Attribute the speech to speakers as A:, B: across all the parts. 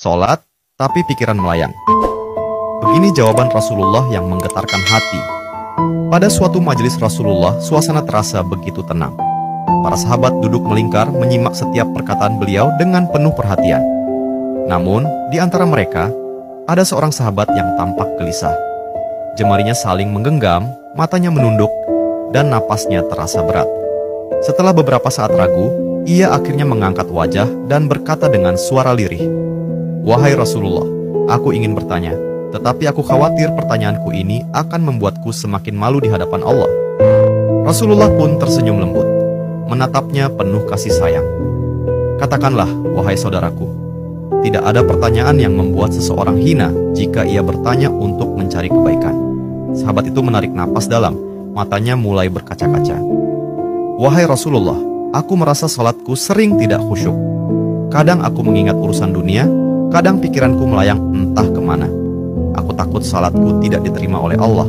A: sholat, tapi pikiran melayang. Begini jawaban Rasulullah yang menggetarkan hati. Pada suatu majelis Rasulullah, suasana terasa begitu tenang. Para sahabat duduk melingkar menyimak setiap perkataan beliau dengan penuh perhatian. Namun, di antara mereka, ada seorang sahabat yang tampak gelisah. Jemarinya saling menggenggam, matanya menunduk, dan napasnya terasa berat. Setelah beberapa saat ragu, ia akhirnya mengangkat wajah dan berkata dengan suara lirih, "Wahai Rasulullah, aku ingin bertanya, tetapi aku khawatir pertanyaanku ini akan membuatku semakin malu di hadapan Allah." Rasulullah pun tersenyum lembut, menatapnya penuh kasih sayang. "Katakanlah, wahai saudaraku, tidak ada pertanyaan yang membuat seseorang hina jika ia bertanya untuk mencari kebaikan." Sahabat itu menarik napas dalam, matanya mulai berkaca-kaca. "Wahai Rasulullah, aku merasa salatku sering tidak khusyuk. Kadang aku mengingat urusan dunia, kadang pikiranku melayang entah kemana. Aku takut salatku tidak diterima oleh Allah.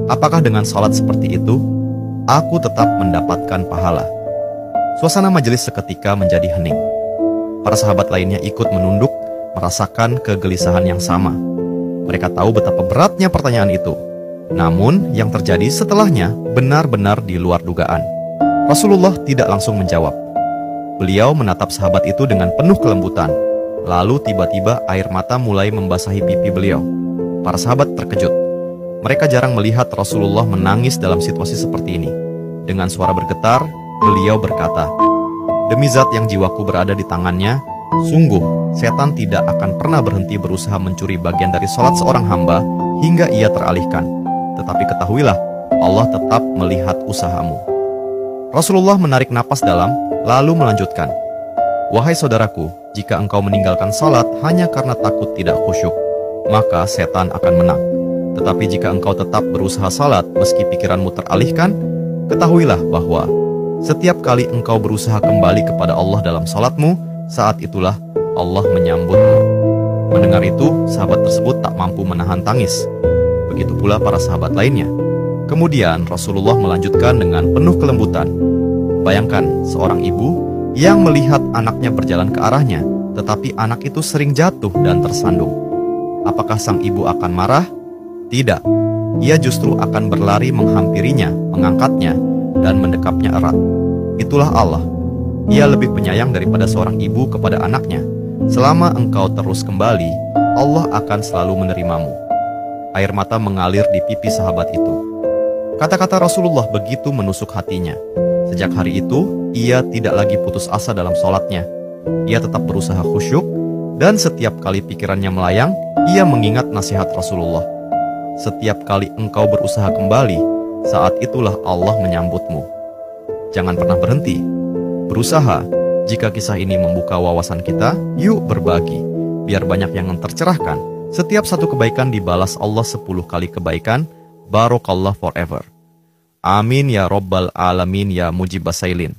A: Apakah dengan salat seperti itu, aku tetap mendapatkan pahala?" Suasana majelis seketika menjadi hening. Para sahabat lainnya ikut menunduk, merasakan kegelisahan yang sama. Mereka tahu betapa beratnya pertanyaan itu. Namun, yang terjadi setelahnya benar-benar di luar dugaan. Rasulullah tidak langsung menjawab. Beliau menatap sahabat itu dengan penuh kelembutan. Lalu tiba-tiba air mata mulai membasahi pipi beliau. Para sahabat terkejut. Mereka jarang melihat Rasulullah menangis dalam situasi seperti ini. Dengan suara bergetar, beliau berkata, "Demi zat yang jiwaku berada di tangannya, sungguh setan tidak akan pernah berhenti berusaha mencuri bagian dari sholat seorang hamba hingga ia teralihkan. Tetapi ketahuilah, Allah tetap melihat usahamu." Rasulullah menarik napas dalam, lalu melanjutkan, "Wahai saudaraku, jika engkau meninggalkan salat hanya karena takut tidak khusyuk, maka setan akan menang. Tetapi jika engkau tetap berusaha salat meski pikiranmu teralihkan, ketahuilah bahwa setiap kali engkau berusaha kembali kepada Allah dalam salatmu, saat itulah Allah menyambutmu." Mendengar itu, sahabat tersebut tak mampu menahan tangis. Begitu pula para sahabat lainnya. Kemudian Rasulullah melanjutkan dengan penuh kelembutan, "Bayangkan seorang ibu yang melihat anaknya berjalan ke arahnya, tetapi anak itu sering jatuh dan tersandung. Apakah sang ibu akan marah? Tidak. Ia justru akan berlari menghampirinya, mengangkatnya, dan mendekapnya erat. Itulah Allah. Ia lebih penyayang daripada seorang ibu kepada anaknya. Selama engkau terus kembali, Allah akan selalu menerimamu." Air mata mengalir di pipi sahabat itu. Kata-kata Rasulullah begitu menusuk hatinya. Sejak hari itu, ia tidak lagi putus asa dalam sholatnya. Ia tetap berusaha khusyuk, dan setiap kali pikirannya melayang, ia mengingat nasihat Rasulullah. "Setiap kali engkau berusaha kembali, saat itulah Allah menyambutmu." Jangan pernah berhenti. Berusaha. Jika kisah ini membuka wawasan kita, yuk berbagi. Biar banyak yang tercerahkan. Setiap satu kebaikan dibalas Allah 10 kali kebaikan. Barokallah forever. Amin ya Rabbal Alamin ya Mujibas Sailin.